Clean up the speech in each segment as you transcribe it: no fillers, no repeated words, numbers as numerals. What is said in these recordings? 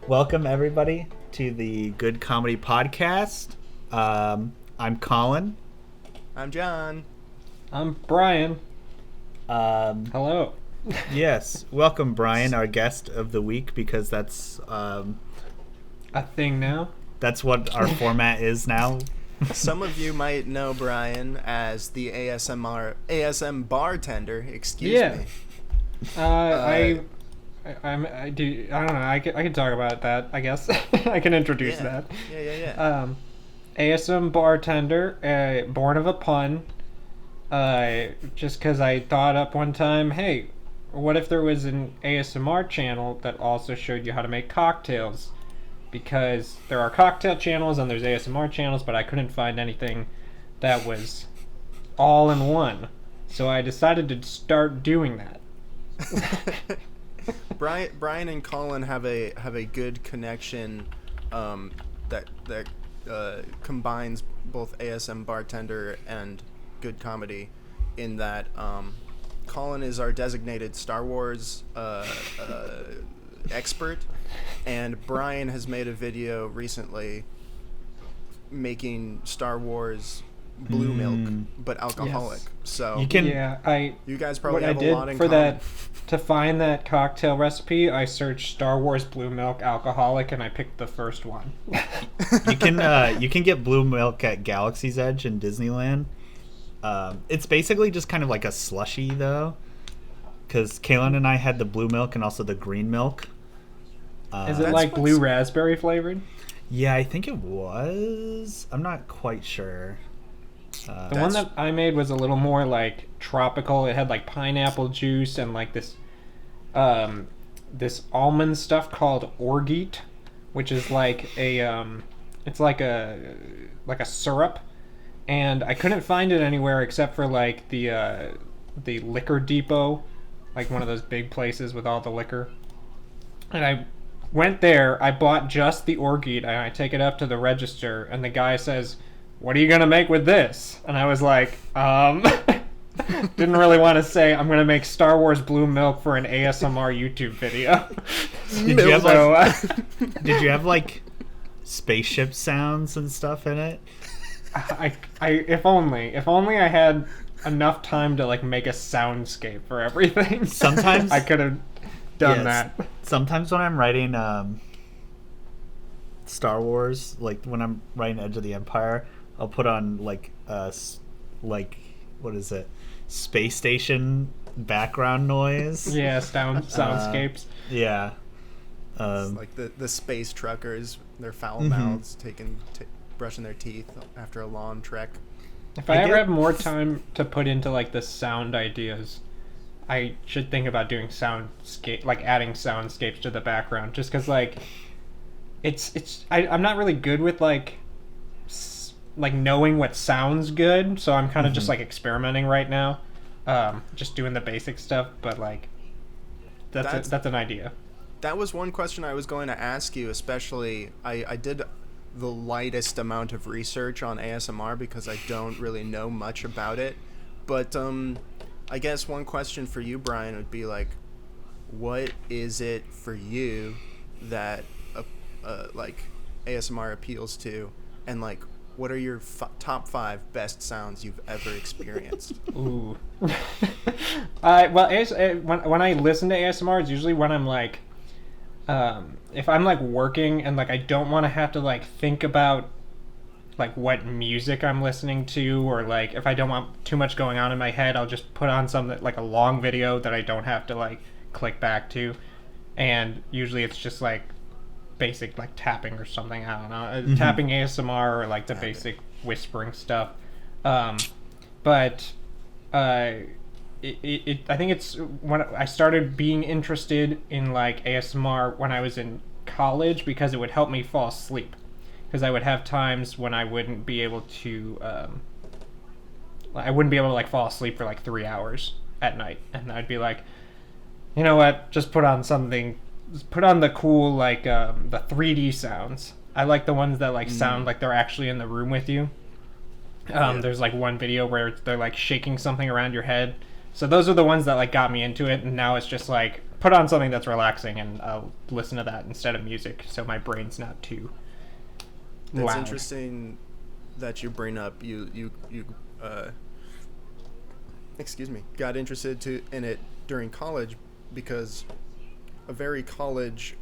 Welcome everybody to the Good Comedy Podcast. I'm Colin. I'm John. I'm Brian. Hello. Yes, welcome Brian, our guest of the week, because that's A thing now? that's what our format is now. Some of you might know Brian as the ASMBartender. Excuse me. I don't know. I can talk about that, I guess. I can introduce that. Yeah. ASMBartender, born of a pun. Just because I thought up one time, hey, what if there was an ASMR channel that also showed you how to make cocktails? Because there are cocktail channels and there's ASMR channels, but I couldn't find anything that was all in one. So I decided to start doing that. Brian and Colin have a good connection that combines both ASMBartender and good comedy, in that Colin is our designated Star Wars expert, and Brian has made a video recently making Star Wars blue milk but alcoholic. Yes. So You can you guys probably what have I did a lot in for common. that to find that cocktail recipe, I searched Star Wars blue milk alcoholic and I picked the first one. you can get blue milk at Galaxy's Edge in Disneyland. It's basically just kind of like a slushy though, because Kaylin and I had the blue milk and also the green milk. Is it That's like what's- blue raspberry flavored? Yeah, I think it was. I'm not quite sure. The one that I made was a little more like tropical. It had like pineapple juice and like this almond stuff called orgeat, which is like it's like a syrup, and I couldn't find it anywhere except for like the liquor depot, like one of those big places with all the liquor. And I went there, I bought just the orgeat, and I take it up to the register, and the guy says, "What are you gonna make with this?" And I was like, didn't really want to say I'm gonna make Star Wars blue milk for an ASMR YouTube video. Did you have So, did you have like spaceship sounds and stuff in it? if only I had enough time to like make a soundscape for everything. Sometimes I could have done Yes. that. Sometimes when I'm writing Star Wars, like when I'm writing Edge of the Empire, I'll put on like what is it? Space station background noise. Yeah, soundscapes. Yeah. It's like the space truckers, their foul Mhm. mouths brushing their teeth after a long trek. If I I ever get- have more time to put into like the sound ideas, I should think about doing adding soundscapes to the background, just because like I'm not really good with like knowing what sounds good, so I'm kind of just like experimenting right now, just doing the basic stuff. But like that's an idea. That was one question I was going to ask you, especially I did the lightest amount of research on ASMR because I don't really know much about it. But I guess one question for you, Brian, would be like, what is it for you that like ASMR appeals to, and like what are your top 5 best sounds you've ever experienced? Ooh. When I listen to ASMR, it's usually when I'm like, if I'm like working and like I don't want to have to like think about like what music I'm listening to, or like if I don't want too much going on in my head, I'll just put on something like a long video that I don't have to like click back to, and usually it's just like basic like tapping or something. I don't know, tapping ASMR or like the basic whispering stuff. But I think it's when I started being interested in like ASMR when I was in college, because it would help me fall asleep, because I would have times when I wouldn't be able to like fall asleep for like 3 hours at night, and I'd be like, you know what, just put on the cool like the 3D sounds. I like the ones that like sound like they're actually in the room with you. There's like one video where they're like shaking something around your head. So those are the ones that like got me into it, and now it's just like put on something that's relaxing, and I'll listen to that instead of music, so my brain's not too It's loud. interesting that you bring up you got interested in it during college, because a very college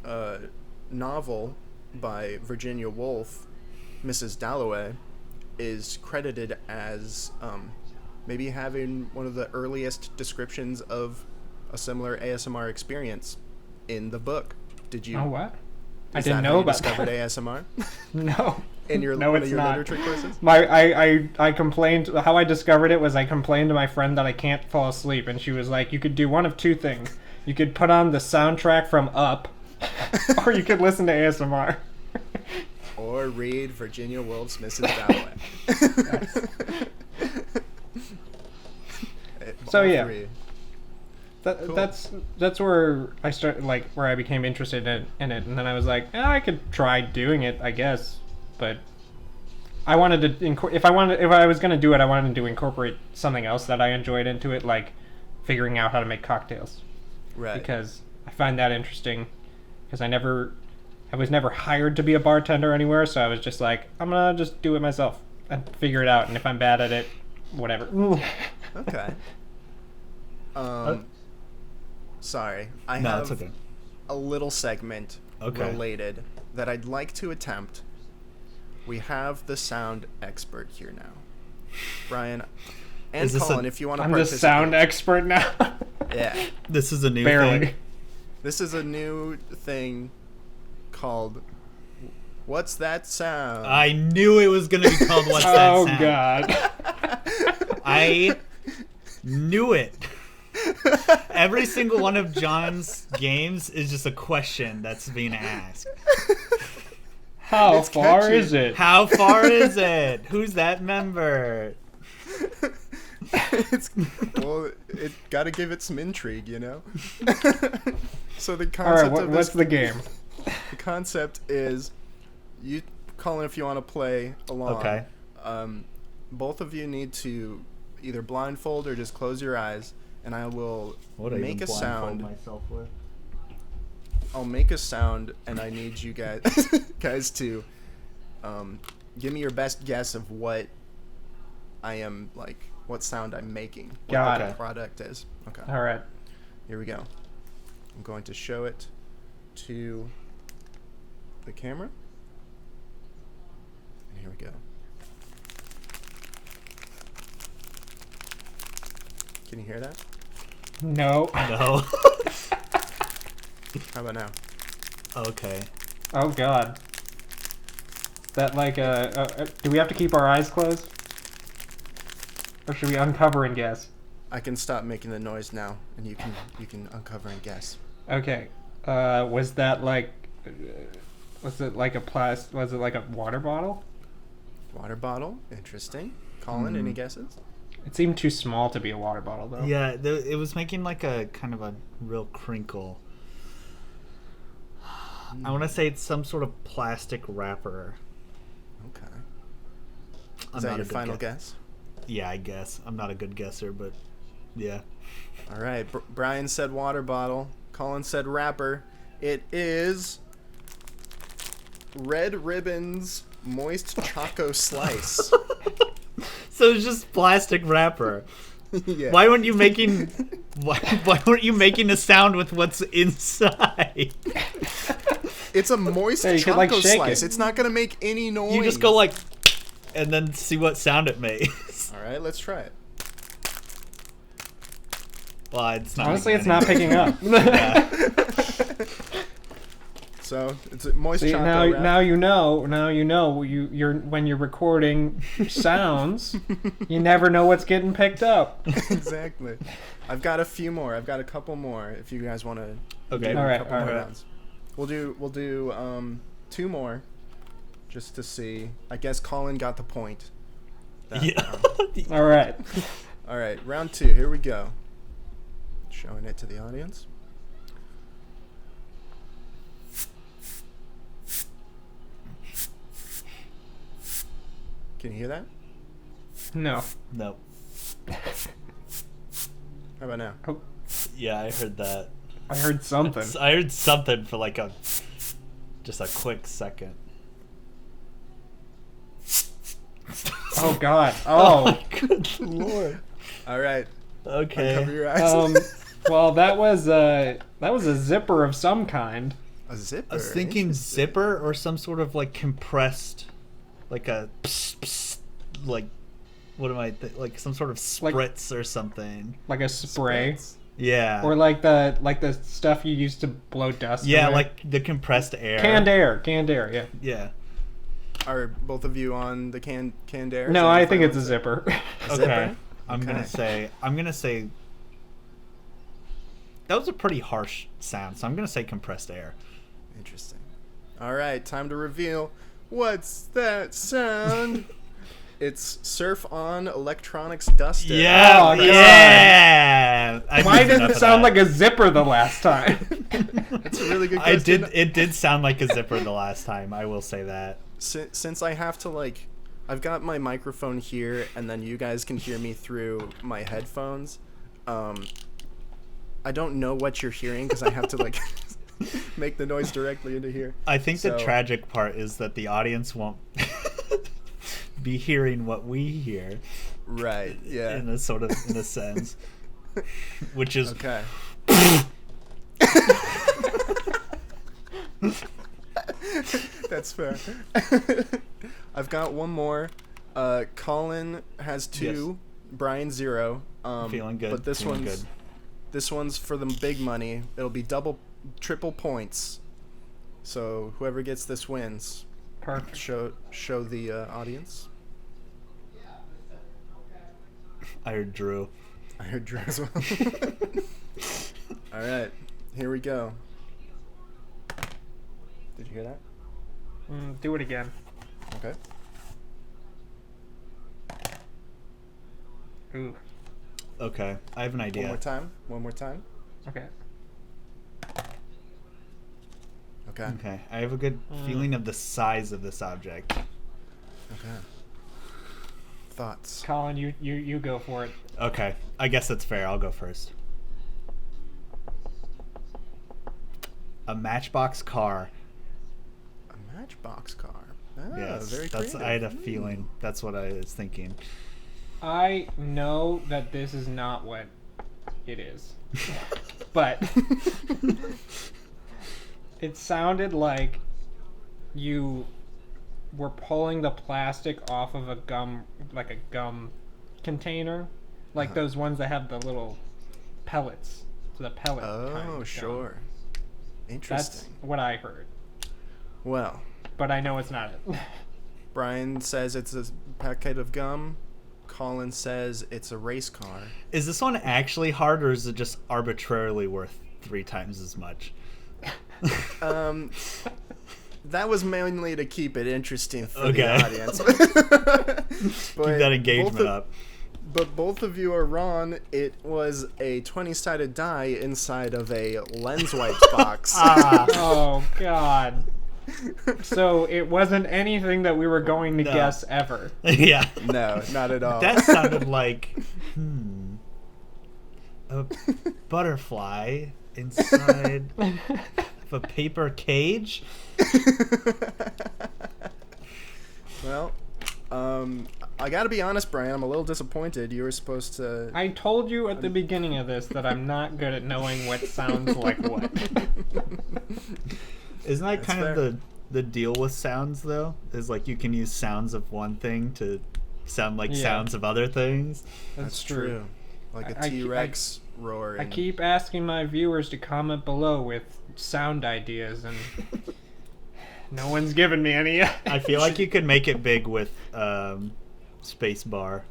novel by Virginia Woolf, Mrs. Dalloway, is credited as maybe having one of the earliest descriptions of a similar ASMR experience in the book. Did you? Oh, what? I Is didn't that know how you about discovered that. ASMR? No. In your No, one it's of your not. literature courses? I complained. How I discovered it was I complained to my friend that I can't fall asleep, and she was like, "You could do one of two things. You could put on the soundtrack from Up, or you could listen to ASMR." Or read Virginia Woolf's Mrs. Dalloway. So, All yeah. three. That, Cool. that's where I started, like, where I became interested in it, and then I was like, I could try doing it, I guess, but I wanted to if I was gonna do it, I wanted to incorporate something else that I enjoyed into it, like figuring out how to make cocktails, Right. because I find that interesting, because I was never hired to be a bartender anywhere, so I was just like, I'm gonna just do it myself and figure it out, and if I'm bad at it, whatever. Okay. Sorry. I No, have it's okay. a little segment related that I'd like to attempt. We have the sound expert here now. Brian and Is this Colin, if you want to I'm the participate. sound expert now. Yeah. This is a new Barely. thing. This is a new thing called What's That Sound? I knew it was gonna be called "What's That Oh Sound?" God. I knew it. Every single one of John's games is just a question that's being asked. How It's far catchy. is it? How far is it? Who's that member? Well, it got to give it some intrigue, you know? So the All concept right, of what's this the game? The concept is, you, Colin, if you want to play along. Okay. Both of you need to either blindfold or just close your eyes, and I will make a sound. Myself with? I'll make a sound, and I need you guys to give me your best guess of what I am, like, what sound I'm making. Got what it. the product is. Okay. All right. Here we go. I'm going to show it to the camera. And here we go. Can you hear that? No. No. How about now? Okay. Oh God. That like do we have to keep our eyes closed? Or should we uncover and guess? I can stop making the noise now, and you can uncover and guess. Okay. Was that like was it like a water bottle? Water bottle. Interesting. Colin, any guesses? It seemed too small to be a water bottle though. Yeah, it was making like a kind of a real crinkle. I want to say it's some sort of plastic wrapper. Okay. I'm Is that not a your good final guess. guess? Yeah, I guess. I'm not a good guesser, but yeah. All right. Brian said water bottle. Colin said wrapper. It is Red Ribbon's Moist Choco Slice. So it's just plastic wrapper. Yeah. Why weren't you making why weren't you making a sound with what's inside? It's a moist Yeah, you could, choco like, shake slice. it. It's not gonna make any noise. You just go like and then see what sound it makes. All right, let's try it. Well, it's not. Honestly, making it's not any- picking up. Yeah. So it's a moist See, choco. now, wrap. now you know you're when you're recording sounds, you never know what's getting picked up. Exactly. I've got a few more. I've got a couple more. If you guys want to. Okay. All right, Couple all more right. rounds. We'll do two more, just to see. I guess Colin got the point. that Yeah. round. All right. All right, round two. Here we go. Showing it to the audience. Can you hear that? No. Nope. How about now? Oh, Yeah, I heard that. I heard something. I heard something for like just a quick second. Oh God! Oh, my good lord! All right. Okay. Uncover your eyes. Well, that was a zipper of some kind. A zipper. I was thinking zipper or some sort of like compressed, like a psst, psst, like what am I like some sort of spritz or something. Like a spray. Spritz. Yeah. Or like the stuff you used to blow dust. Yeah, away. like the compressed air. Canned air. Yeah. Yeah. Are both of you on the canned air? No, I think it's a zipper. Okay. Zipper? I'm gonna say that was a pretty harsh sound, so I'm gonna say compressed air. Interesting. All right, time to reveal. What's that sound? It's Surf On Electronics Duster. Yeah, Oh, God. yeah. Why didn't it sound like a zipper the last time? That's a really good question. It did sound like a zipper the last time. I will say that. Since I have to I've got my microphone here, and then you guys can hear me through my headphones. I don't know what you're hearing because I have to make the noise directly into here. I think the tragic part is that the audience won't be hearing what we hear. Right. Yeah. In a sense, which is Okay. That's fair. I've got one more. Colin has 2. Yes. Brian 0. Feeling good. But this one's for the big money. It'll be triple points. So whoever gets this wins. Perfect. Show the audience. I heard Drew. I heard Drew as well. All right, here we go. Did you hear that? Do it again. Okay. Ooh. Okay, I have an idea. One more time. Okay. Okay, I have a good feeling of the size of this object. Okay. Thoughts? Colin, you go for it. Okay, I guess that's fair. I'll go first. A Matchbox car. A Matchbox car. Yes, very creative. I had a feeling. That's what I was thinking. I know that this is not what it is, but it sounded like you were pulling the plastic off of a gum container, like those ones that have the little pellets. So the pellet. kind of sure. gum. Interesting. That's what I heard. Well, but I know it's not it. Brian says it's a packet of gum. Colin says it's a race car. Is this one actually hard, or is it just arbitrarily worth 3 times as much? That was mainly to keep it interesting for Okay. the audience. Keep that engagement up. But both of you are wrong. It was a 20-sided die inside of a lens wipes box. Oh, God. So it wasn't anything that we were going to guess ever. Yeah. No, not at all. That sounded like a butterfly inside of a paper cage. Well, I gotta be honest, Brian. I'm a little disappointed. You were supposed to. I told you at the beginning of this that I'm not good at knowing what sounds like what. Isn't that That's kind fair. of the deal with sounds, though? Is like you can use sounds of one thing to sound like sounds of other things. That's true. Like a T-Rex roar. I keep asking my viewers to comment below with sound ideas, and no one's given me any yet. I feel like you could make it big with Space Bar.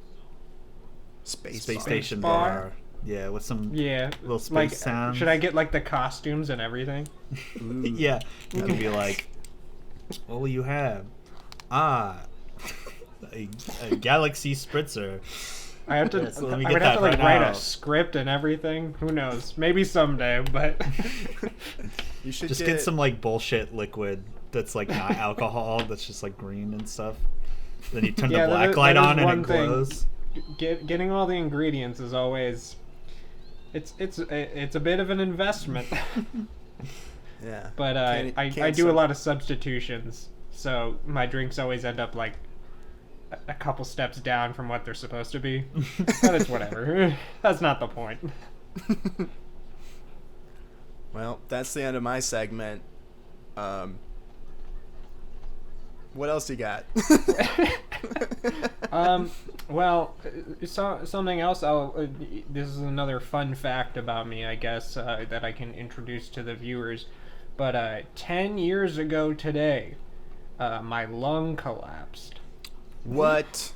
Space Station Bar? Bar. Yeah, with some Yeah, little space like, sounds. should I get like the costumes and everything? Yeah, you can be like, what will you have? A Galaxy Spritzer. I have to. Yes, let me I get would have that to like right write now. a script and everything. Who knows? Maybe someday, but You should Just get some like bullshit liquid that's like not alcohol, that's just like green and stuff. Then you turn Yeah, the that black is- light that is on and one it thing. glows. getting all the ingredients is always it's a bit of an investment. Yeah. But I do a lot of substitutions, so my drinks always end up like a couple steps down from what they're supposed to be. But it's whatever. That's not the point. Well, that's the end of my segment. What else you got? Well, something else. This is another fun fact about me, I guess, that I can introduce to the viewers. But 10 years ago today, my lung collapsed. What?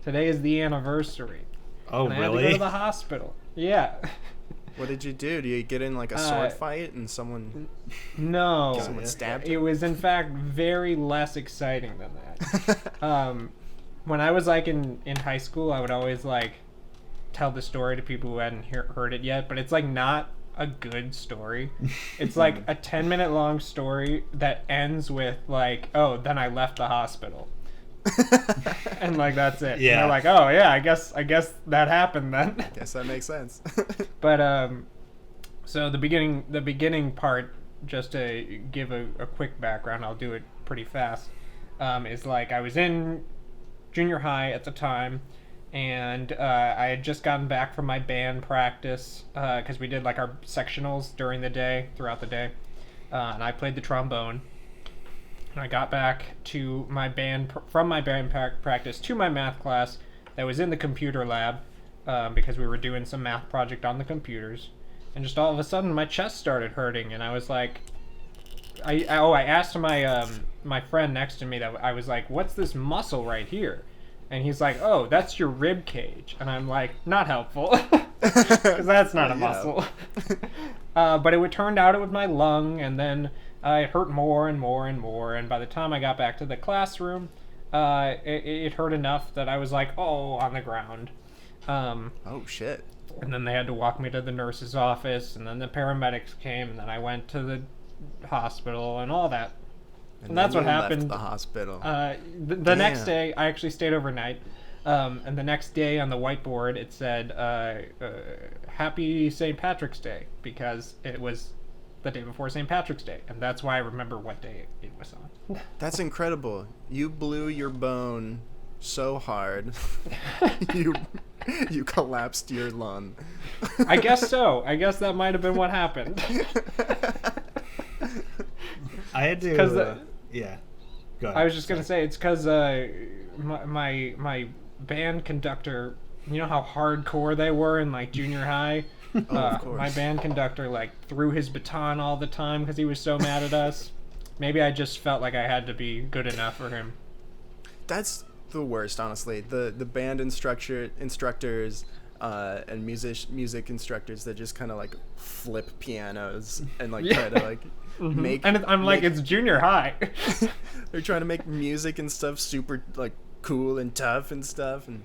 Today is the anniversary. Oh, and I really? had to go to the hospital. Yeah. What did you do? Do you get in like a sword fight and someone stabbed you? It was in fact very less exciting than that. When I was like in high school, I would always like tell the story to people who hadn't heard it yet, but it's like not a good story. It's like a 10-minute long story that ends with like, oh, then I left the hospital. And like that's it. Yeah. And they're like, oh yeah, I guess that happened then. Guess that makes sense. But so the beginning part, just to give a quick background, I'll do it pretty fast. Is like I was in junior high at the time, and I had just gotten back from my band practice because we did like our sectionals throughout the day, and I played the trombone. And I got back to my band from my band practice to my math class that was in the computer lab because we were doing some math project on the computers, and just all of a sudden my chest started hurting, and I was like, I asked my friend next to me that I was like, what's this muscle right here? And he's like, oh, that's your rib cage. And I'm like, not helpful, because that's not a muscle. But it turned out it was my lung, and then it hurt more and more and more. And by the time I got back to the classroom, it hurt enough that I was like, oh, on the ground. Oh, shit. And then they had to walk me to the nurse's office, and then the paramedics came, and then I went to the hospital and all that. And that's what happened. Left the hospital. The next day, I actually stayed overnight. And the next day on the whiteboard, it said, Happy St. Patrick's Day, because it was the day before St. Patrick's Day. And that's why I remember what day it was on. That's incredible. You blew your bone so hard, you collapsed your lung. I guess so. I guess that might have been what happened. I had to. Yeah. Go ahead. I was just gonna say it's because my band conductor. You know how hardcore they were in like junior high. Of course. My band conductor like threw his baton all the time because he was so mad at us. Maybe I just felt like I had to be good enough for him. That's the worst, honestly. The band instructors and music instructors that just kind of like flip pianos and like try to like make. And I'm like, it's junior high. They're trying to make music and stuff super like cool and tough and stuff, and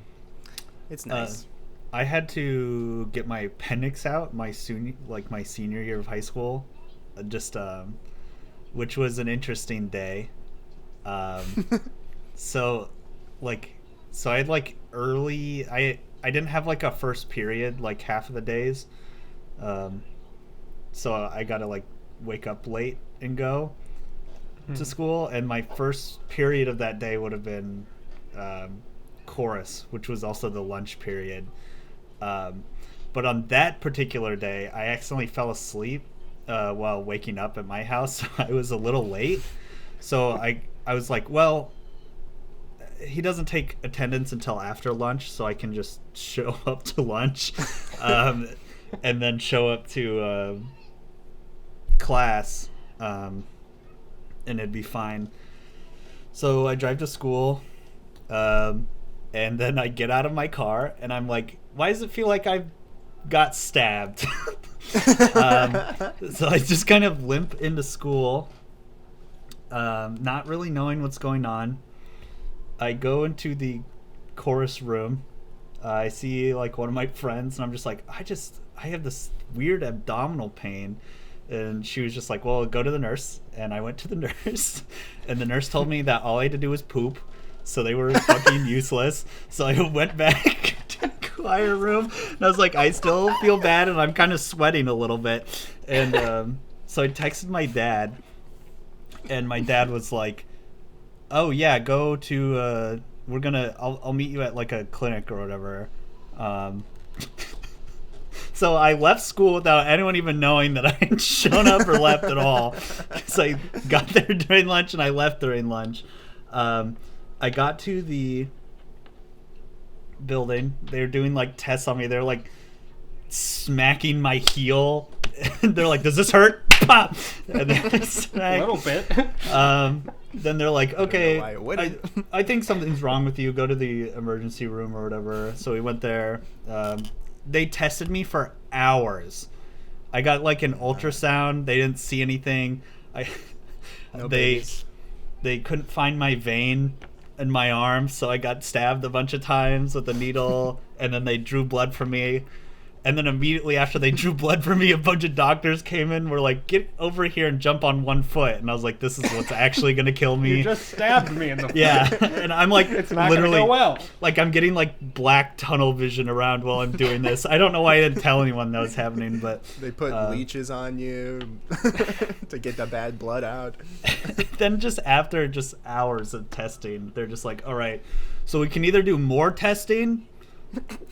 it's nice. I had to get my appendix out my senior year of high school, which was an interesting day. So I had like early. I didn't have like a first period like half of the days, so I gotta like wake up late and go to school. And my first period of that day would have been chorus, which was also the lunch period. But on that particular day, I accidentally fell asleep while waking up at my house. So I was a little late. So I was like, well, he doesn't take attendance until after lunch, so I can just show up to lunch and then show up to class, and it'd be fine. So I drive to school, and then I get out of my car, and I'm like, why does it feel like I got stabbed? So I just kind of limp into school, not really knowing what's going on. I go into the chorus room. I see like one of my friends, and I'm just like, I have this weird abdominal pain. And she was just like, well, go to the nurse. And I went to the nurse, and the nurse told me that all I had to do was poop. So they were fucking useless. So I went back to choir room, and I was like, I still feel bad, and I'm kind of sweating a little bit, and so I texted my dad, and my dad was like, "Oh yeah, go to I'll meet you at like a clinic or whatever." So I left school without anyone even knowing that I had shown up or left at all. So I got there during lunch and I left during lunch. I got to the building. They were doing like tests on me. They're like smacking my heel. They're like, "Does this hurt?" Pop. And then A little bit. Then they're like, "Okay, I I think something's wrong with you. Go to the emergency room or whatever." So we went there. They tested me for hours. I got like an ultrasound. They didn't see anything. They couldn't find my vein in my arm, so I got stabbed a bunch of times with a needle, and then they drew blood from me. And then immediately after they drew blood from me, a bunch of doctors came in, were like, "Get over here and jump on one foot." And I was like, "This is what's actually going to kill me." You just stabbed me in the foot. Yeah, and I'm like, It's not literally, going to go well. like I'm getting like black tunnel vision around while I'm doing this. I don't know why I didn't tell anyone that was happening, but They put leeches on you to get the bad blood out. then just after just hours of testing, they're just like, "All right, so we can either do more testing,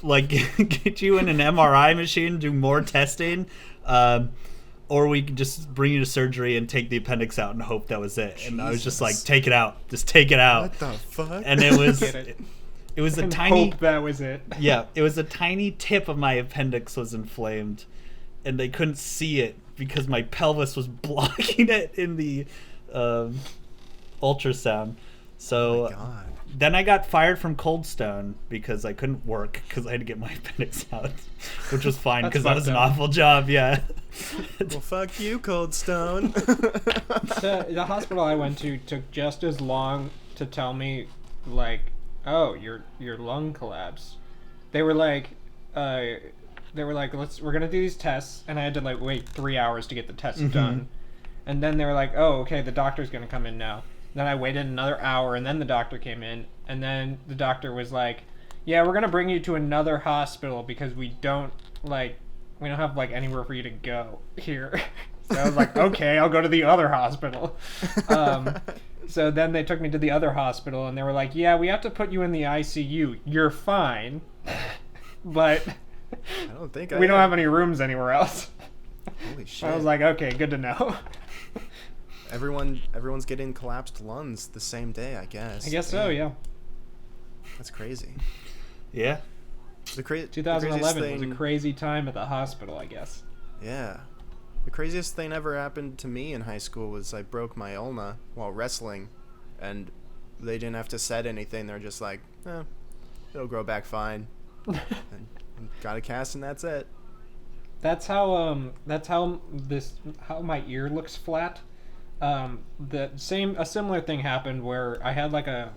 like get you in an MRI machine, do more testing, or we can just bring you to surgery and take the appendix out and hope that was it." And I was just like, "Take it out, just take it out." What the fuck? And it was Get it. it was a And tiny hope that was it. yeah, it was a tiny tip of my appendix was inflamed, and they couldn't see it because my pelvis was blocking it in the ultrasound. So Oh my God. then I got fired from Cold Stone because I couldn't work because I had to get my appendix out, which was fine That's because that was an fucked up. awful job. Yeah. Well, fuck you, Cold Stone. The hospital I went to took just as long to tell me, like, "Oh, your lung collapsed." They were like, we're gonna do these tests, and I had to like wait 3 hours to get the tests done, and then they were like, "Oh, okay, the doctor's gonna come in now." Then I waited another hour, and then the doctor came in, and then the doctor was like, "Yeah, we're gonna bring you to another hospital because we don't have like anywhere for you to go here." So I was like, "Okay, I'll go to the other hospital." So then they took me to the other hospital, and they were like, "Yeah, we have to put you in the ICU. You're fine, but I don't think we don't have any rooms anywhere else." Holy shit. I was like, "Okay, good to know." Everyone's getting collapsed lungs the same day, I guess. I guess so, yeah. That's crazy. Yeah. The 2011 was a thing, crazy time at the hospital, I guess. Yeah. The craziest thing ever happened to me in high school was I broke my ulna while wrestling, and they didn't have to set anything. They're just like, it'll grow back fine. And got a cast, and that's it. That's how my ear looks flat. A similar thing happened where I had like a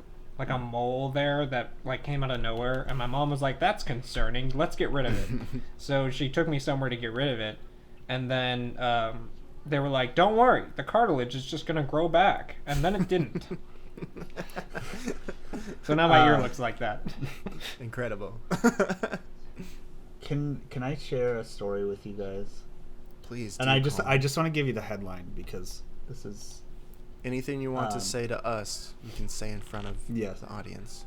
mole there that like came out of nowhere, and my mom was like, "That's concerning. Let's get rid of it." So she took me somewhere to get rid of it, and then they were like, "Don't worry, the cartilage is just gonna grow back," and then it didn't. So now my ear looks like that. Incredible. Can I share a story with you guys? Please. And do, I just want to give you the headline because this is anything you want to say to us, you can say in front of Yes. the audience.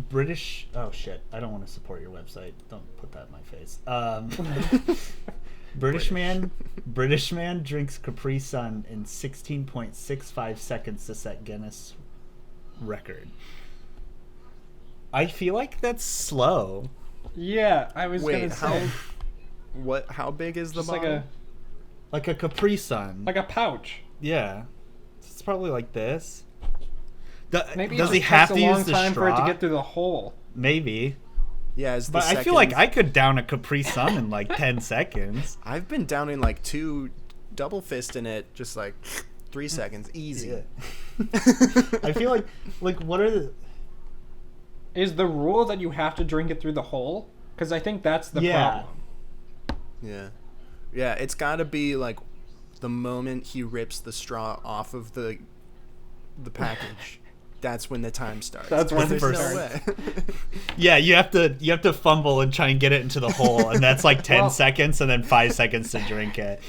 British. Oh shit! I don't want to support your website. Don't put that in my face. British man drinks Capri Sun in 16.65 seconds to set Guinness record. I feel like that's slow. Yeah, I was Wait, gonna say how big is the just bottle? Like a Capri Sun. like a pouch. Yeah. It's probably like this. Maybe does it he just have takes to a long use the time straw? for it to get through the hole. Maybe. Yeah, is the But I feel like I could down a Capri Sun in like 10 seconds. I've been downing like 2 double fist in it, just like 3 seconds, easy. Yeah. I feel like what are the... Is the rule that you have to drink it through the hole? Because I think that's the problem. Yeah, it's got to be like the moment he rips the straw off of the package. that's when the time starts. That's when There's it no starts. way. Yeah, you have to fumble and try and get it into the hole, and that's like 10 Well- seconds, and then 5 seconds to drink it.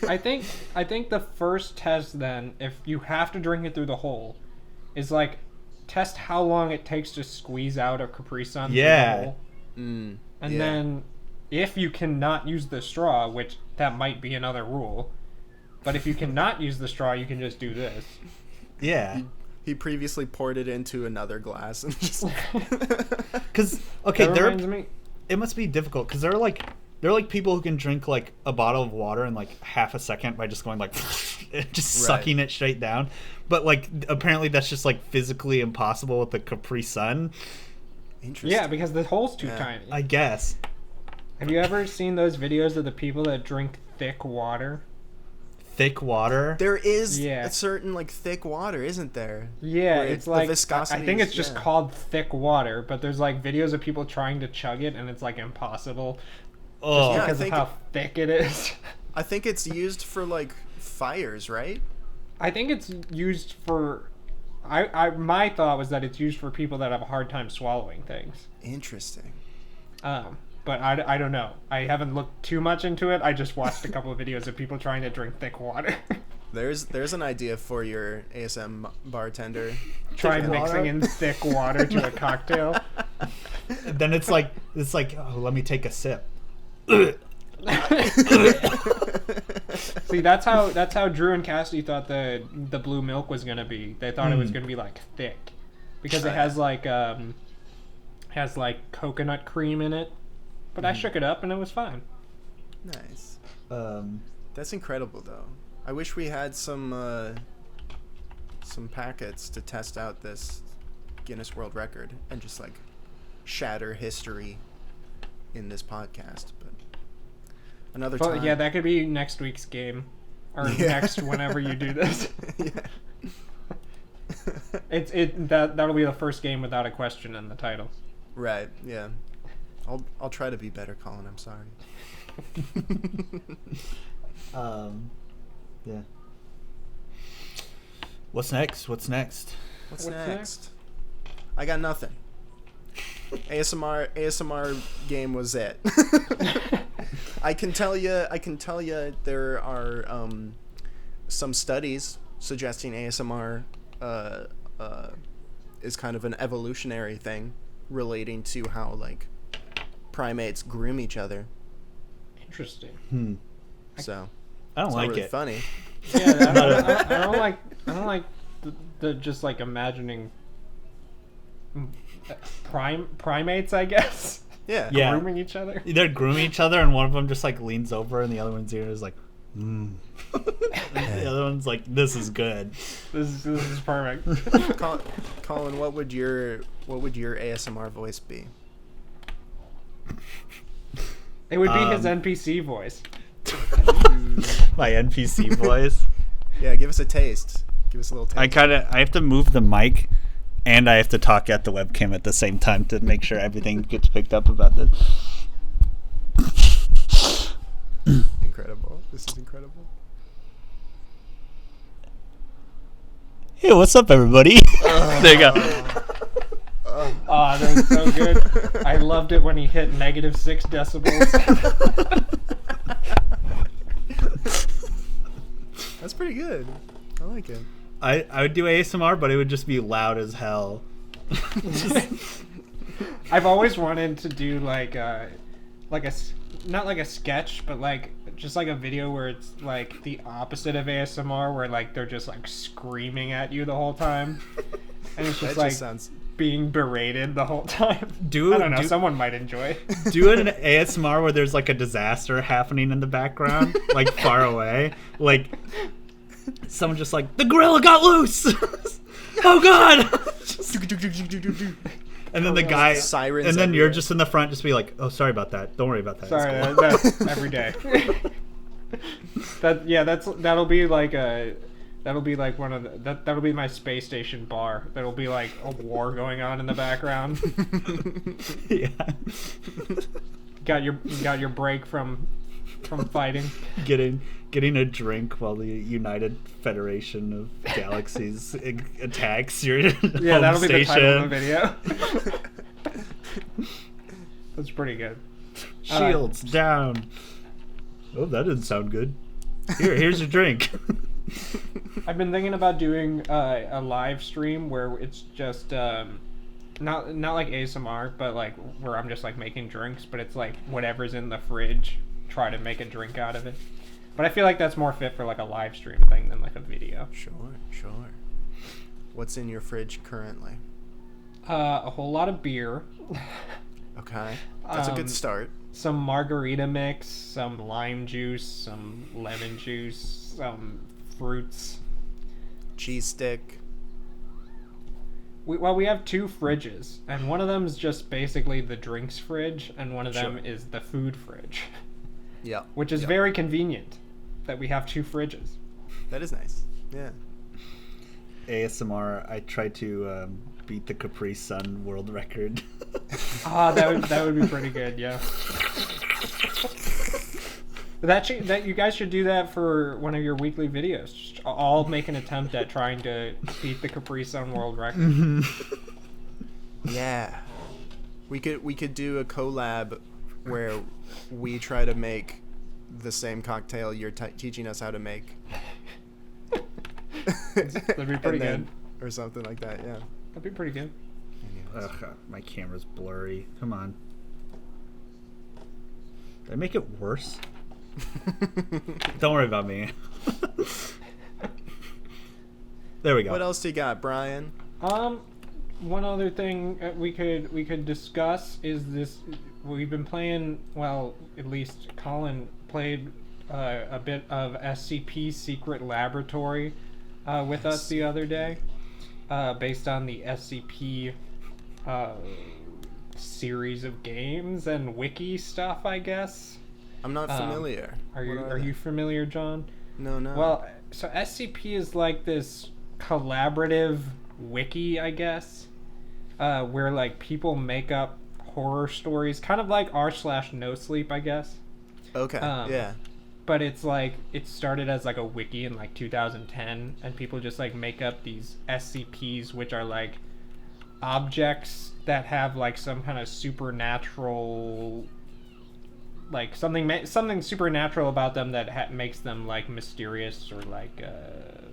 I think the first test then, if you have to drink it through the hole, is like test how long it takes to squeeze out a Capri Sun Yeah. through the hole. And Yeah. then if you cannot use the straw, which that might be another rule, but if you cannot use the straw, you can just do this. Yeah. He previously poured it into another glass and just. Because okay, That reminds me. it must be difficult because there are like people who can drink like a bottle of water in like half a second by just going like just sucking it straight down, but like apparently that's just like physically impossible with the Capri Sun, Interesting. Yeah, because the hole's too Yeah. tiny. I guess. Have you ever seen those videos of the people that drink thick water? Thick water. There is Yeah. a certain like thick water, isn't there? Yeah, Where it's the like viscosity I think is- it's just yeah. called thick water, but there's like videos of people trying to chug it and it's like impossible Oh, Yeah. I because of think- how thick it is. I think it's used for like fires, right? I think it's used for my thought was that it's used for people that have a hard time swallowing things. Interesting. But I don't know. I haven't looked too much into it. I just watched a couple of videos of people trying to drink thick water. There's an idea for your ASM bartender. Try Thick mixing water? in thick water to a cocktail. then it's like oh, let me take a sip. See, that's how Drew and Cassidy thought the blue milk was gonna be. They thought it was gonna be like thick, because it has like coconut cream in it. But I shook it up and it was fine. Nice. That's That's incredible, though. I wish we had some packets to test out this Guinness World Record and just like shatter history in this podcast. But another But time. yeah, that could be next week's game, or Yeah. next whenever you do this. Yeah. That'll be the first game without a question in the title. Right. Yeah. I'll try to be better, Colin. I'm sorry. yeah. What's next? What's What's next? I got nothing. ASMR game was it. I can tell you there are some studies suggesting ASMR is kind of an evolutionary thing relating to how like primates groom each other. Interesting. So I don't it's not like really it. funny. Yeah, I don't like the just like imagining primates, I guess. Yeah. Yeah. Grooming each other. They're grooming each other, and one of them just like leans over, and the other one's ear is like, and the other one's like, "This is good." This is perfect. Colin, what would your ASMR voice be? It would be his NPC voice. My NPC voice. Yeah, give us a taste. Give us a little taste. I have to move the mic, and I have to talk at the webcam at the same time to make sure everything gets picked up about this. Incredible. This is incredible. Hey, what's up, everybody? There you go. Oh, that was so good. I loved it when he hit -6 decibels. That's pretty good. I like it. I would do ASMR, but it would just be loud as hell. I've always wanted to do like not like a sketch, but like just like a video where it's like the opposite of ASMR, where like they're just like screaming at you the whole time, and it's just That like just sounds. being berated the whole time. Do- I don't know. do- Someone might enjoy. Do an ASMR where there's like a disaster happening in the background, like far away, like someone just like the gorilla got loose. Oh god! And then the guy, Sirens and then you're everywhere. just in the front, just be like, "Oh, sorry about that. Don't worry about that." Sorry, It's cool." that's every day. That'll be like one of that'll be my space station bar. That'll be like a war going on in the background. Yeah. Got your break from from fighting. Getting a drink while the United Federation of Galaxies attacks your home that'll station. be the title of the video. That's pretty good. Shields down. Oh, that didn't sound good. Here's your drink. I've been thinking about doing a live stream where it's just not like ASMR, but like where I'm just like making drinks, but it's like whatever's in the fridge, try to make a drink out of it. But I feel like that's more fit for like a live stream thing than like a video. Sure. What's in your fridge currently? A whole lot of beer. Okay, that's a good start. Some margarita mix, some lime juice, some lemon juice, some fruits. Cheese stick. We have 2 fridges, and one of them is just basically the drinks fridge, and one of them is the food fridge. Yeah. Which is very convenient that we have 2 fridges. That is nice. Yeah. ASMR, I tried to beat the Capri Sun world record. That would be pretty good, yeah. That you guys should do that for one of your weekly videos. Just all make an attempt at trying to beat the Capri Sun world record. Yeah. We could do a collab where we try to make the same cocktail you're teaching us how to make. That'd be pretty good. Or something like that, yeah. That'd be pretty good. Ugh, my camera's blurry. Come on. Did I make it worse? Don't worry about me. There we go. What else do you got, Brian? One other thing we could discuss is this. We've been playing. Well, at least Colin played a bit of SCP Secret Laboratory with us the other day, based on the SCP series of games and wiki stuff, I guess. I'm not familiar. Are you familiar, John? No. Well, so SCP is like this collaborative wiki, I guess, where like people make up horror stories, kind of like r/no sleep, I guess. Okay. Yeah. But it's like it started as like a wiki in like 2010, and people just like make up these SCPs, which are like objects that have like some kind of supernatural, like something supernatural about them that makes them like mysterious or like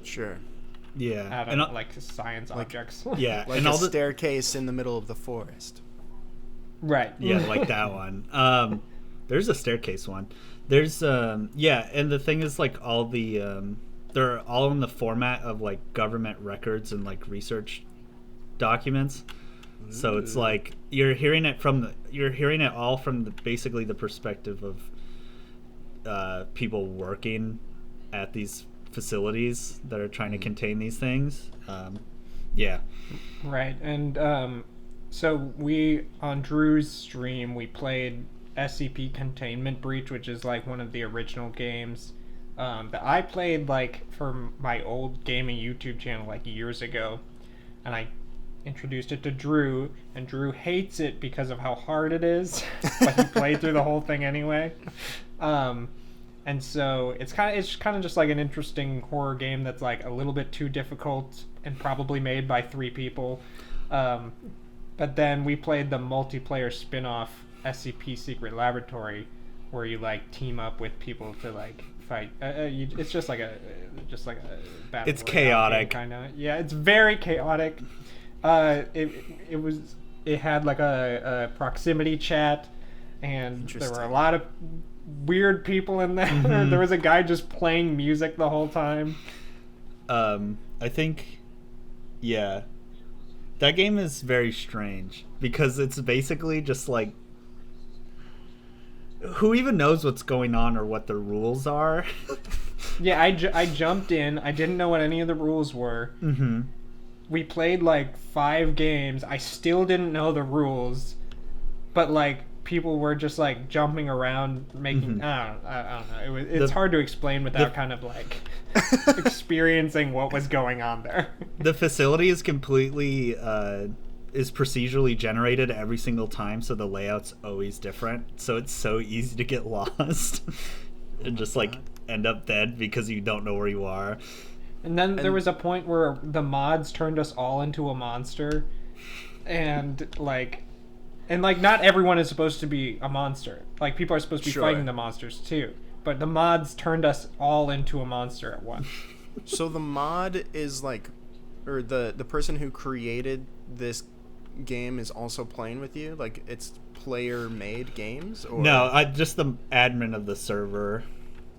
sure. Yeah. I don't know, like science objects. Yeah. Like and a all the staircase in the middle of the forest. Right. Yeah, like that one. There's a staircase one. There's yeah, and the thing is like all the they're all in the format of like government records and like research documents. So it's like you're hearing it all from basically the perspective of people working at these facilities that are trying to contain these things. Yeah. Right. And so we on Drew's stream we played SCP Containment Breach, which is like one of the original games that I played like for my old gaming YouTube channel like years ago, and I introduced it to Drew, and Drew hates it because of how hard it is, but he played through the whole thing anyway. And so it's kind of just like an interesting horror game that's like a little bit too difficult and probably made by 3 people. But then we played the multiplayer spin-off SCP Secret Laboratory, where you like team up with people to like fight. It's just like a battle. It's chaotic, kind of. Yeah, it's very chaotic. It had like a proximity chat, and there were a lot of weird people in there. Mm-hmm. There was a guy just playing music the whole time. I think, yeah, that game is very strange because it's basically just like, who even knows what's going on or what the rules are? Yeah, I jumped in. I didn't know what any of the rules were. Mm-hmm. We played like 5 games. I still didn't know the rules, but like people were just like jumping around, making. Mm-hmm. I don't know. It's hard to explain without kind of like experiencing what was going on there. The facility is completely is procedurally generated every single time, so the layout's always different. So it's so easy to get lost. and just like end up dead because you don't know where you are. And then there was a point where the mods turned us all into a monster, and not everyone is supposed to be a monster. Like, people are supposed to be fighting the monsters too, but the mods turned us all into a monster at once. So the mod is like, or the person who created this game is also playing with you? Like, it's player-made games? Or? No, just the admin of the server.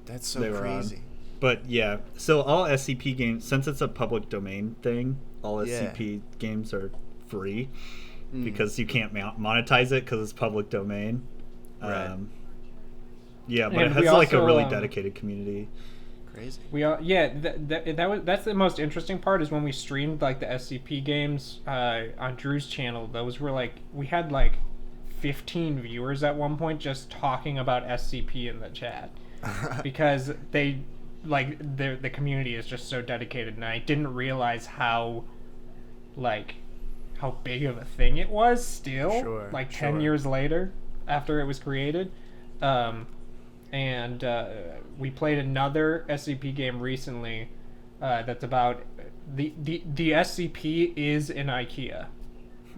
That's so crazy. But yeah, so all SCP games, since it's a public domain thing, all SCP games are free because you can't monetize it because it's public domain. Right. Yeah, but it has like a really dedicated community. Crazy. That's the most interesting part is when we streamed like the SCP games on Drew's channel. Those were like, we had like 15 viewers at one point just talking about SCP in the chat because the community is just so dedicated, and I didn't realize how big of a thing it was still 10 years later after it was created. And we played another SCP game recently that's about the SCP is in IKEA.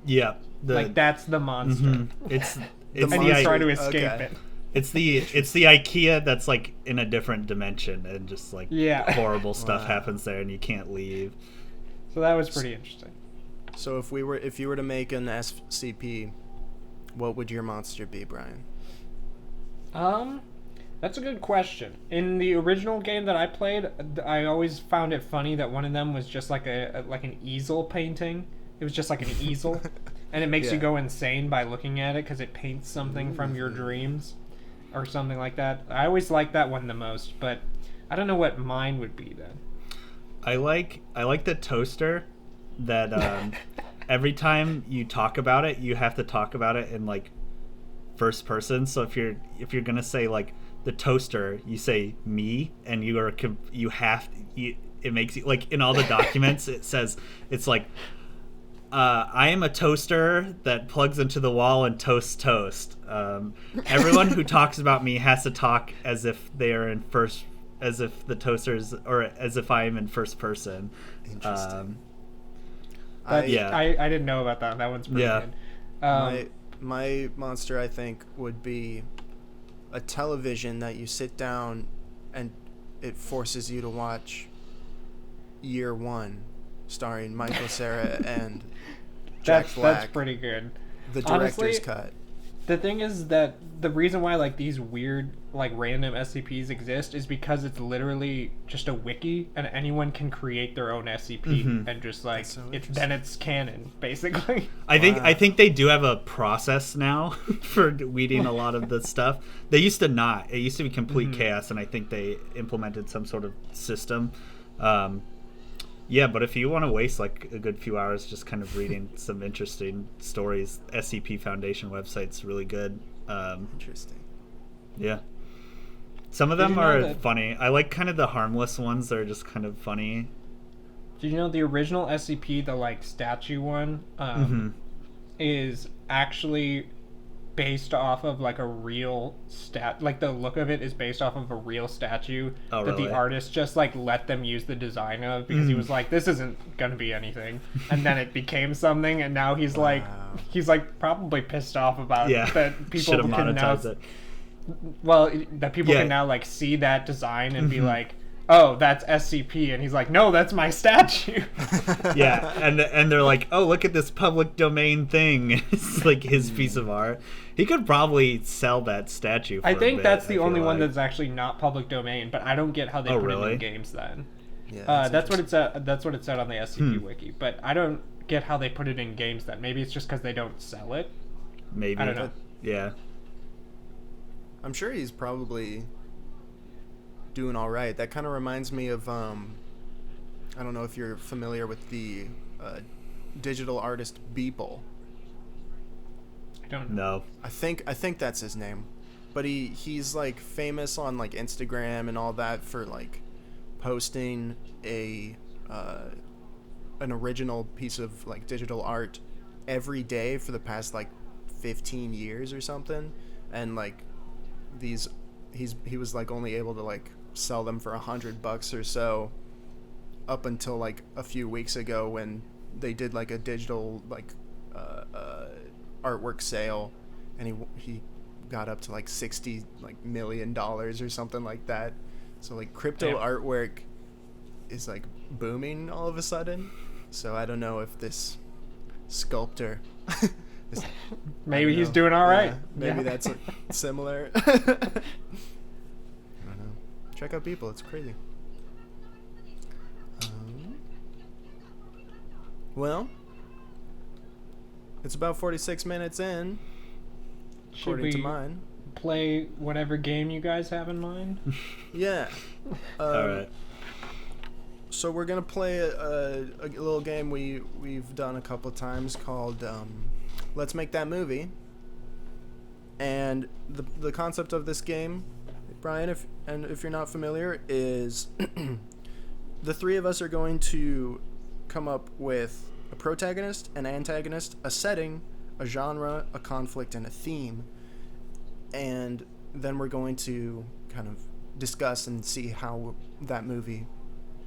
Yeah, that's the monster. Mm-hmm. It's and he's trying to escape it. It's the IKEA that's like in a different dimension, and just like horrible stuff happens there, and you can't leave. So that was pretty interesting. So if you were to make an SCP, what would your monster be, Brian? That's a good question. In the original game that I played, I always found it funny that one of them was just like an easel painting. It was just like an easel, and it makes you go insane by looking at it because it paints something from your dreams or something like that. I always liked that one the most, but I don't know what mine would be then. I like the toaster that every time you talk about it, you have to talk about it in like first person. So if you're gonna say like the toaster, you say me, and it makes you like in all the documents it says it's like I am a toaster that plugs into the wall and toasts toast. Everyone who talks about me has to talk as if they are as if the toasters, or as if I am in first person. Interesting. I didn't know about that. That one's pretty good. My monster, I think, would be a television that you sit down and it forces you to watch Year One, starring Michael Cera and Jack Black. That's pretty good. The director's cut. The thing is that the reason why like these weird like random SCPs exist is because it's literally just a wiki, and anyone can create their own SCP and just like it's canon basically. I think they do have a process now for weeding a lot of the stuff. They used to not. It used to be complete chaos, and I think they implemented some sort of system. Yeah, but if you want to waste like a good few hours just kind of reading some interesting stories, SCP Foundation website's really good. Interesting. Yeah. Some of them are funny. I like kind of the harmless ones that are just kind of funny. Did you know the original SCP, the like statue one, is actually based off of like a real like the look of it is based off of a real statue that the artist just like let them use the design of, because he was like, this isn't gonna be anything, and then it became something, and now he's like probably pissed off about that people can now can now like see that design and be like, oh, that's SCP, and he's like, no, that's my statue. Yeah, and they're like, oh, look at this public domain thing. It's like his piece of art. He could probably sell that statue for I think a bit, that's the only one that's actually not public domain, but I don't get how they put it in games then. Yeah, that's what it said. That's what it said on the SCP wiki, but I don't get how they put it in games then. Maybe it's just because they don't sell it. Maybe. I don't know. Yeah. I'm sure he's probably doing all right. That kind of reminds me of I don't know if you're familiar with the digital artist Beeple. I don't know. I think that's his name, but he's like famous on like Instagram and all that for like posting an original piece of like digital art every day for the past like 15 years or something, and like these he was like only able to like sell them for $100 or so up until like a few weeks ago when they did like a digital like artwork sale, and he got up to like $60 million or something like that. So like crypto artwork is like booming all of a sudden. So I don't know if this sculptor is, maybe he's doing all right. Maybe that's similar. I don't know. Check out people. It's crazy. Well, it's about 46 minutes in, according to mine. Play whatever game you guys have in mind? Yeah. All right. So we're gonna play a little game we've done a couple times called Let's Make That Movie. And the concept of this game, Brian, if you're not familiar, is the three of us are going to come up with a protagonist, an antagonist, a setting, a genre, a conflict, and a theme. And then we're going to kind of discuss and see how that movie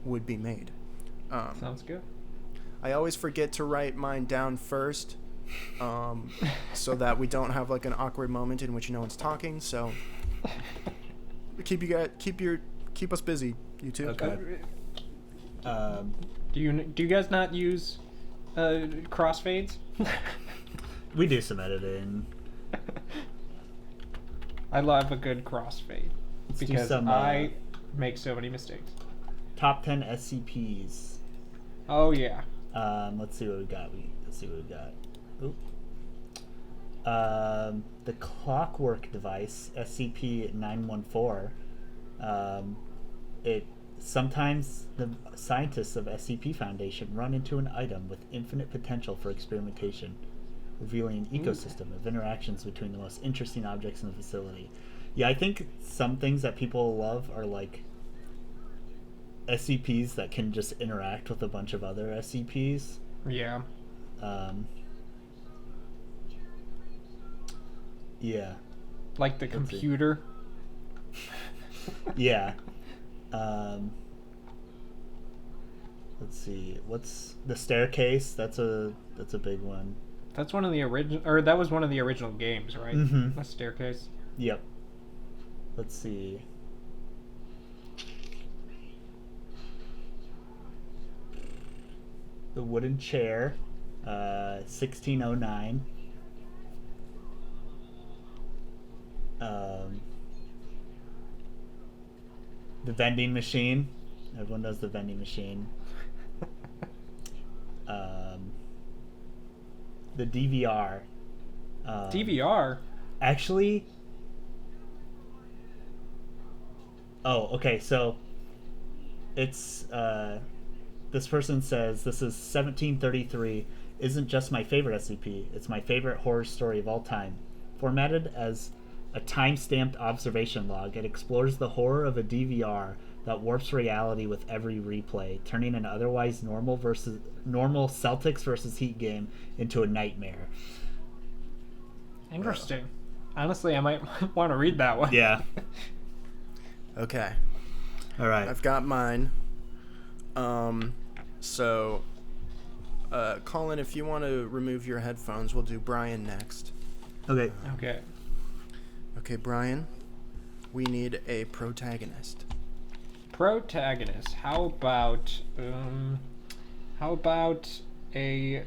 would be made. Sounds good. I always forget to write mine down first, so that we don't have like an awkward moment in which no one's talking. So keep us busy, you two. Okay. Do you guys not use crossfades? We do some editing. I love a good crossfade because I make so many mistakes. Top 10 SCPs. Oh yeah. Let's see what we got. Oop. The Clockwork device, SCP-914. Sometimes the scientists of SCP Foundation run into an item with infinite potential for experimentation, revealing an ecosystem of interactions between the most interesting objects in the facility. Yeah, I think some things that people love are like SCPs that can just interact with a bunch of other SCPs. Yeah. Yeah. Like the computer. Yeah. Let's see. What's the staircase? That's a big one. That's one of the original, or that was one of the original games, right? Mm-hmm. The staircase. Yep. Let's see. The wooden chair, 1609. The vending machine. Everyone knows the vending machine. The DVR. DVR? Actually... Oh, okay, so... It's, this person says, this is 1733, isn't just my favorite SCP, it's my favorite horror story of all time. Formatted as a time-stamped observation log, it explores the horror of a DVR that warps reality with every replay, turning an otherwise normal Celtics versus Heat game into a nightmare. Interesting. Honestly, I might want to read that one. Yeah. Okay. All right. I've got mine. So, Colin, if you want to remove your headphones, we'll do Brian next. Okay. Okay. Okay, Brian, we need a protagonist. Protagonist. How about a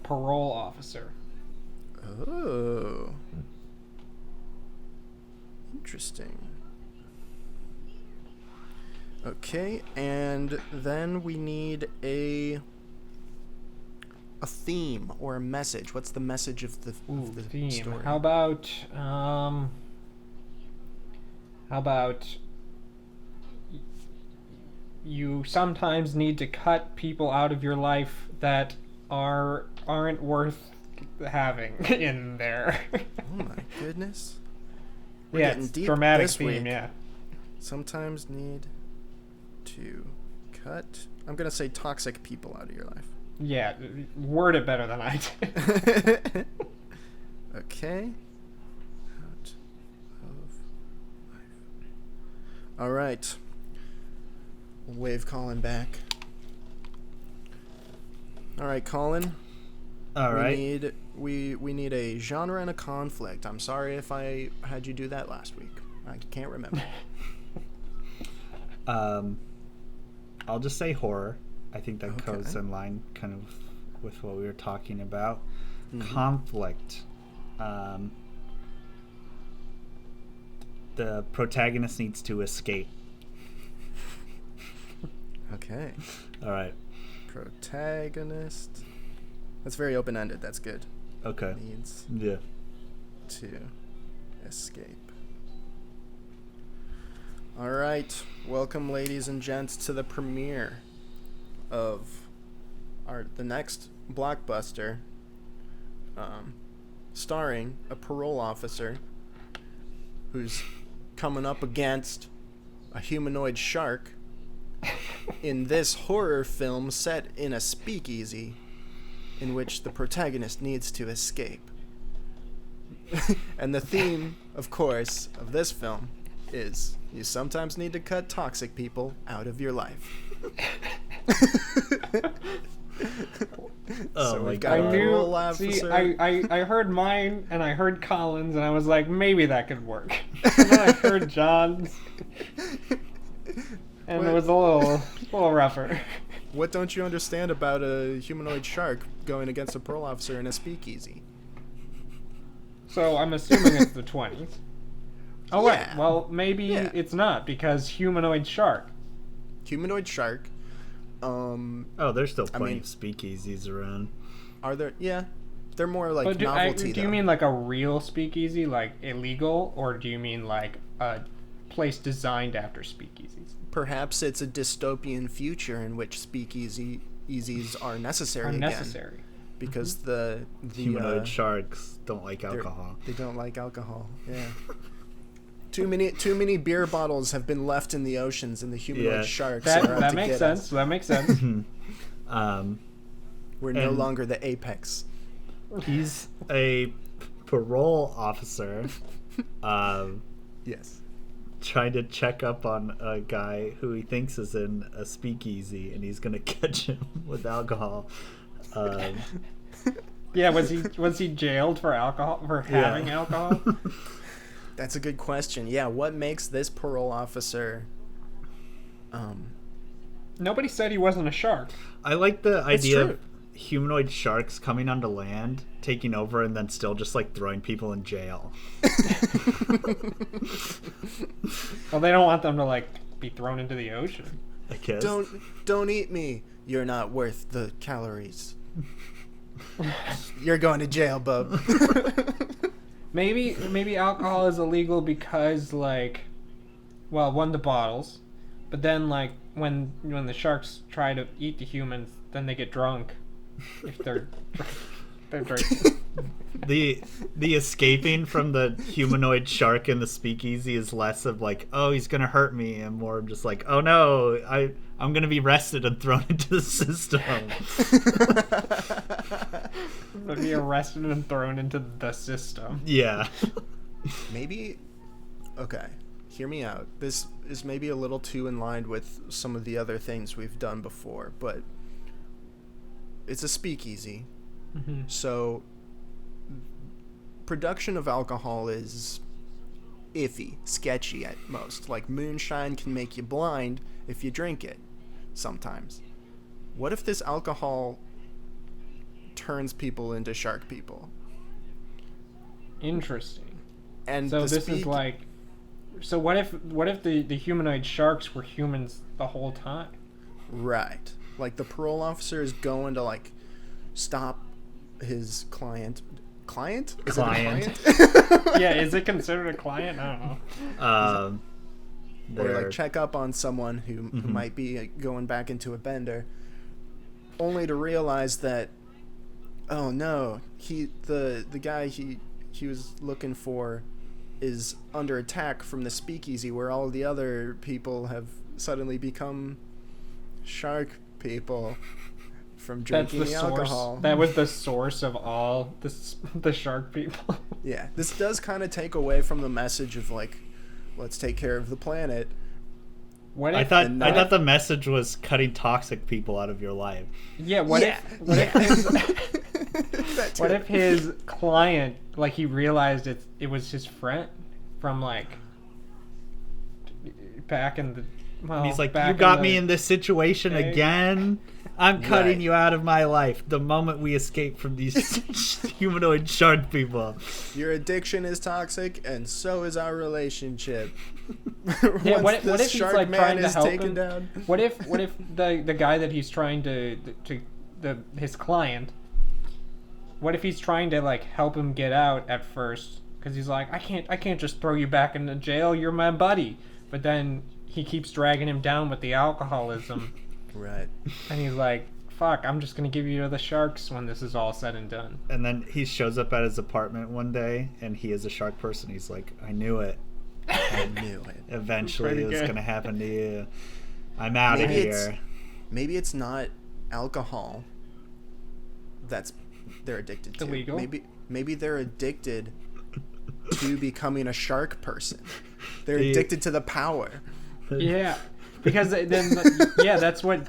parole officer? Oh. Interesting. Okay, and then we need a theme or a message. What's the message of the theme? story? How about you sometimes need to cut people out of your life that aren't worth having in there. Oh my goodness. We're Yeah, getting it's deep dramatic this theme, week. yeah. Sometimes need to cut. I'm gonna say toxic people out of your life. Yeah, word it better than I did. Okay. Out of All right. We'll wave Colin back. All right, Colin. All right. We need a genre and a conflict. I'm sorry if I had you do that last week. I can't remember. I'll just say horror. I think that Okay. goes in line kind of with what we were talking about. Mhm. Conflict. The protagonist needs to escape. Okay. All right. Protagonist. That's very open-ended. That's good. Okay. Needs Yeah. to escape. All right. Welcome, ladies and gents, to the premiere of the next blockbuster, starring a parole officer who's coming up against a humanoid shark in this horror film set in a speakeasy in which the protagonist needs to escape. And the theme, of course, of this film is you sometimes need to cut toxic people out of your life. Oh So my we've God. got a I knew. parole See, officer. I heard mine and I heard Colin's and I was like, maybe that could work. And then I heard John's, and it was a little rougher. What don't you understand about a humanoid shark going against a parole officer in a speakeasy? So I'm assuming it's the 20s. Oh Yeah. wait, well maybe Yeah. it's not because humanoid shark. Humanoid shark. Oh, there's still I plenty mean- of speakeasies around. Are there? Yeah, they're more like But novelty. do you though. mean like a real speakeasy, like illegal, or do you mean like a place designed after speakeasies? Perhaps it's a dystopian future in which speakeasies are necessary again, Unnecessary. because the Humanoid sharks don't like they're- alcohol. They don't like alcohol. Yeah. Too many beer bottles have been left in the oceans, and the humanoid Yeah. sharks are out That to makes get sense. us. That makes sense. We're no And- longer the apex. He's a parole officer Yes. trying to check up on a guy who he thinks is in a speakeasy, and he's going to catch him with alcohol. Yeah, was he jailed for alcohol for having Yeah. alcohol? That's a good question. Yeah, what makes this parole officer Nobody said he wasn't a shark. I like the It's idea true. of humanoid sharks coming onto land, taking over, and then still just like throwing people in jail. Well, they don't want them to like be thrown into the ocean. I guess. Don't eat me. You're not worth the calories. You're going to jail, bub. Maybe alcohol is illegal because like, well, one, the bottles, but then like when the sharks try to eat the humans, then they get drunk if they're drinking. The escaping from the humanoid shark in the speakeasy is less of like, oh, he's gonna hurt me, and more of just like, oh no, I'm gonna be arrested and thrown into the system. They'd be arrested and thrown into the system. Yeah. Maybe. Okay, hear me out. This is maybe a little too in line with some of the other things we've done before, but it's a speakeasy, Mm-hmm. so production of alcohol is iffy, sketchy at most. Like moonshine can make you blind if you drink it sometimes. What if this alcohol turns people into shark people? Interesting. And So the this is like, so what if the humanoid sharks were humans the whole time? right, like the parole officer is going to like stop his client. Is Client. it a client? Yeah, is it considered a client? I don't know. Or they're- like check up on someone who might be going back into a bender, only to realize that, oh no, the guy he was looking for is under attack from the speakeasy where all the other people have suddenly become shark people from That's drinking the the source. alcohol. That was the source of all the shark people. Yeah, this does kind of take away from the message of like, let's take care of the planet, What I if, thought the message was cutting toxic people out of your life. Yeah, what if his client, like, he realized it was his friend from, like, back in the... Well, And he's like, you got me in this situation again? I'm cutting you out of my life the moment we escape from these humanoid shark people. Your addiction is toxic, and so is our relationship. Yeah, what if he's like trying to help him? Down. What if the guy that he's trying his client, what if he's trying to like help him get out at first? Because he's like, I can't just throw you back into jail. You're my buddy. But then he keeps dragging him down with the alcoholism. Right. And he's like, fuck, I'm just going to give you to the sharks when this is all said and done. And then he shows up at his apartment one day, and he is a shark person. He's like, I knew it. I knew it. Eventually it was going to happen to you. I'm out of here. Maybe it's not alcohol that's they're addicted to. Illegal? Maybe they're addicted to becoming a shark person. They're addicted to the power. Yeah. Because then, that's what.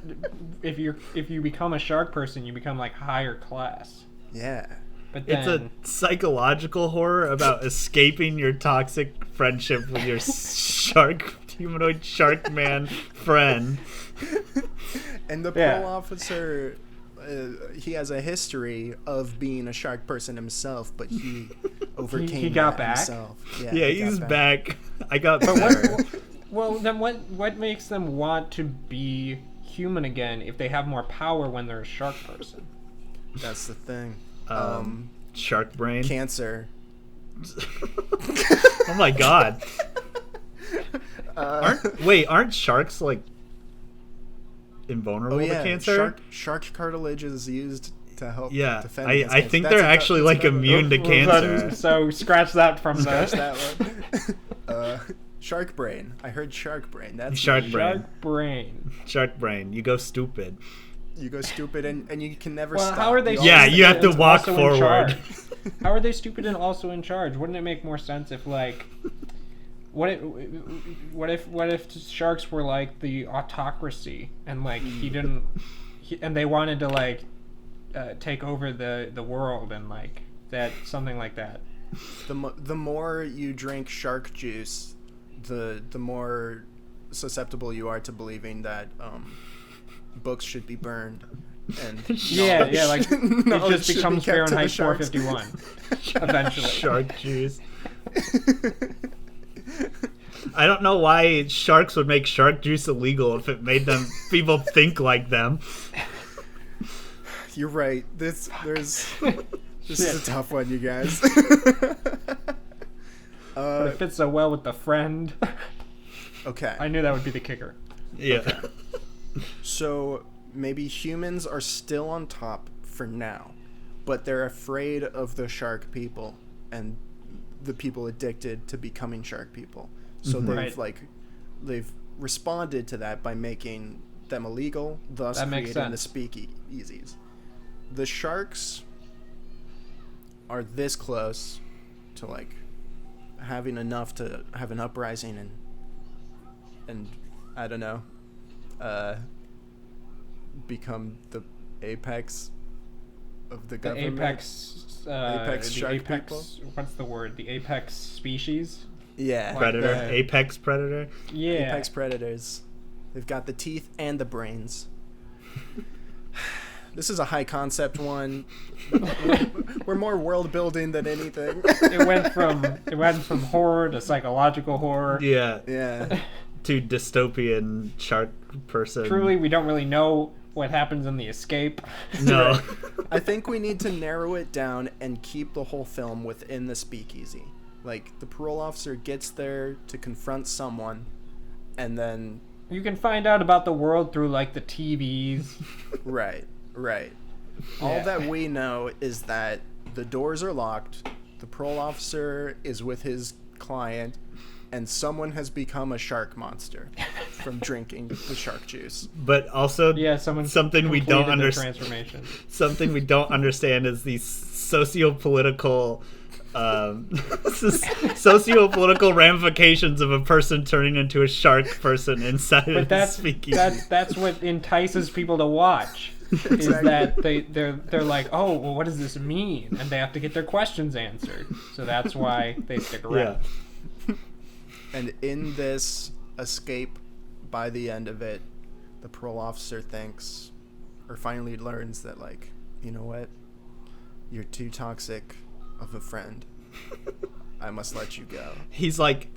If you become a shark person, you become like higher class. Yeah, but then, it's a psychological horror about escaping your toxic friendship with your humanoid shark man friend. And the parole officer, he has a history of being a shark person himself, but he overcame. He got back. Himself. Yeah, he's back. I got better. Well, then what makes them want to be human again if they have more power when they're a shark person? That's the thing. Shark brain? Cancer. Oh my god. Aren't sharks like invulnerable to cancer? Shark cartilage is used to help defend I think they're actually like immune to cancer. So scratch that from that one. Shark brain. I heard shark brain. That's shark brain. Shark brain. You go stupid. You go stupid and you can never well, stop. How are they? You have to walk forward. How are they stupid and also in charge? Wouldn't it make more sense if like, what if sharks were like the autocracy and like and they wanted to like take over the world and like that, something like that. The more you drink shark juice, the more susceptible you are to believing that books should be burned. And like it just becomes Fahrenheit 451 eventually. Shark juice. I don't know why sharks would make shark juice illegal if it made people think like them. You're right. This is a tough one, you guys. But it fits so well with the friend. Okay. I knew that would be the kicker. Yeah. Okay. So maybe humans are still on top for now, but they're afraid of the shark people and the people addicted to becoming shark people. So they've responded to that by making them illegal, thus creating the speakeasies. The sharks are this close to like having enough to have an uprising and I don't know, become the apex of the government. Apex shark people. What's the word? The apex species. Yeah. Predator. Apex predator. Yeah. Apex predators. They've got the teeth and the brains. This is a high concept one. We're more world building than anything. It went from horror to psychological horror. Yeah. Yeah. To dystopian shark person. Truly, we don't really know what happens in the escape. No. I think we need to narrow it down and keep the whole film within the speakeasy. Like, the parole officer gets there to confront someone, and then... You can find out about the world through, like, the TVs. Right. Yeah. All that we know is that the doors are locked, the parole officer is with his client, and someone has become a shark monster from drinking the shark juice. But also, something we don't understand. Transformation. Something we don't understand is the socio-political This is socio-political ramifications of a person turning into a shark person inside But of that's speakeasy. that's what entices people to watch. Is that they're like, oh, well, what does this mean? And they have to get their questions answered. So that's why they stick around. Yeah. And in this escape, by the end of it, the parole officer thinks, or finally learns that, like, you know what? You're too toxic of a friend. I must let you go. He's like,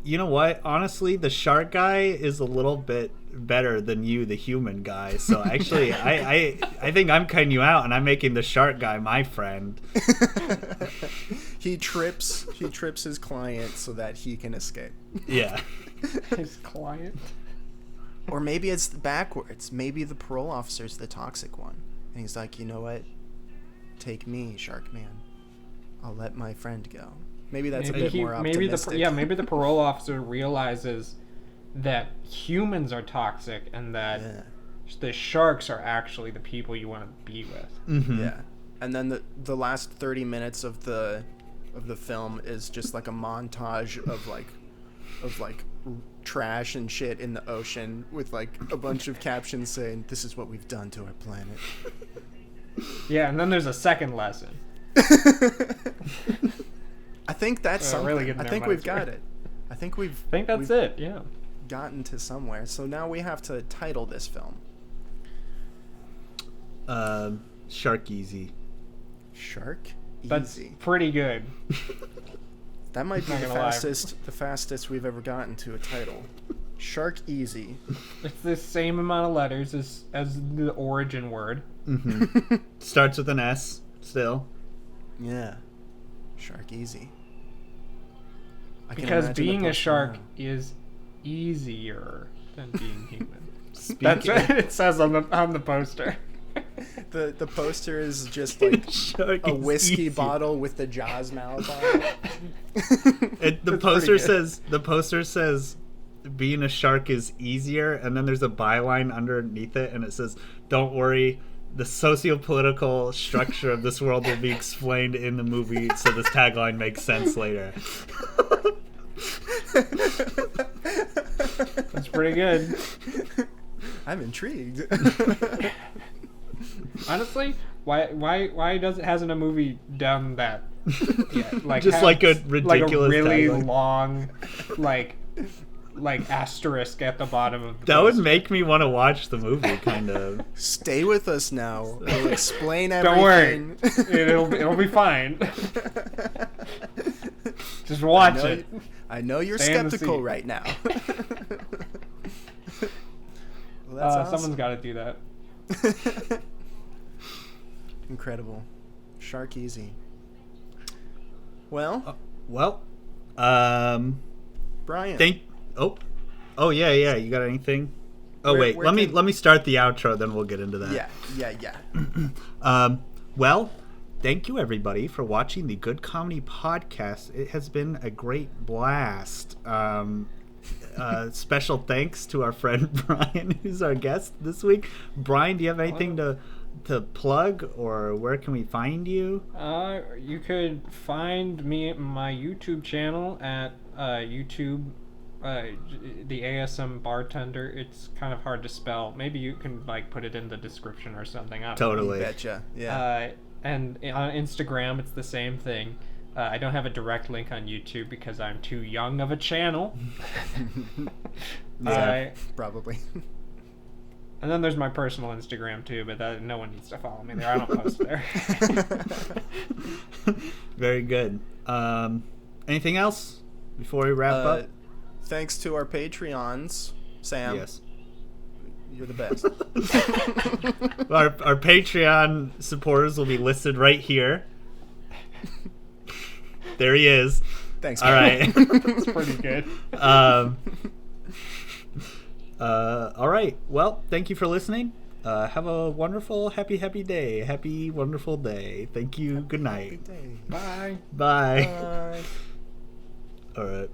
you know what? Honestly, the shark guy is a little bit better than you, the human guy. So actually, I think I'm cutting you out, and I'm making the shark guy my friend. He trips his client so that he can escape. Yeah. His client. Or maybe it's backwards. Maybe the parole officer's the toxic one, and he's like, you know what? Take me, Shark Man. I'll let my friend go. Maybe that's a bit more optimistic. Maybe the parole officer realizes that humans are toxic and that the sharks are actually the people you want to be with. Mm-hmm. Yeah. And then the last 30 minutes of the film is just like a montage of like trash and shit in the ocean with like a bunch of captions saying, "This is what we've done to our planet." Yeah, and then there's a second lesson. I think that's something. Really I think we've got it. I think that's it. Yeah. Gotten to somewhere. So now we have to title this film. Shark Easy. Shark That's Easy. pretty good. That might be Not the gonna fastest we've ever gotten to a title. Shark Easy. It's the same amount of letters as the origin word. Mm-hmm. Starts with an S still. Yeah. Shark Easy. I can Because imagine being the a shark poster is easier than being human. Speaking That's what it says on the poster. now. The poster is just like Shark a is whiskey easy. bottle with the Jaws mouth on it. The That's poster says being a shark is easier, and then there's a byline underneath it, and it says, "Don't worry, the socio-political structure of this world will be explained in the movie, so this tagline makes sense later." That's pretty good. I'm intrigued. Honestly, why hasn't a movie done that yet? Like Just have like a ridiculous really tagline. long like asterisk at the bottom of the That would poster. make me want to watch the movie, kind of. Stay with us now. We'll explain Don't worry, everything. it'll be fine. Just watch it. I know you're Stay in the skeptical seat. right now. Well, that's awesome. Someone's got to do that. Incredible. Shark Easy. Well, Brian. Oh yeah. You got anything? Oh Where- wait, where let me start the outro, then we'll get into that. Yeah. Well, thank you everybody for watching the Good Comedy Podcast. It has been a great blast. Special thanks to our friend Brian, who's our guest this week. Brian, do you have anything to plug, or where can we find you? You could find me my YouTube channel at YouTube, the ASMBartender. It's kind of hard to spell. Maybe you can like put it in the description or something. I don't know. Totally. You betcha. Yeah. And on Instagram, it's the same thing. I don't have a direct link on YouTube because I'm too young of a channel. Yeah. Probably. And then there's my personal Instagram too, but no one needs to follow me there. I don't post there. Very good. Anything else before we wrap up? Thanks to our Patreons, Sam. Yes. You're the best. Our Patreon supporters will be listed right here. There he is. Thanks. All right. That's pretty good. All right. Well, thank you for listening. Have a wonderful, happy day. Happy, wonderful day. Thank you. Good night. Good day. Bye. Bye. Bye. All right.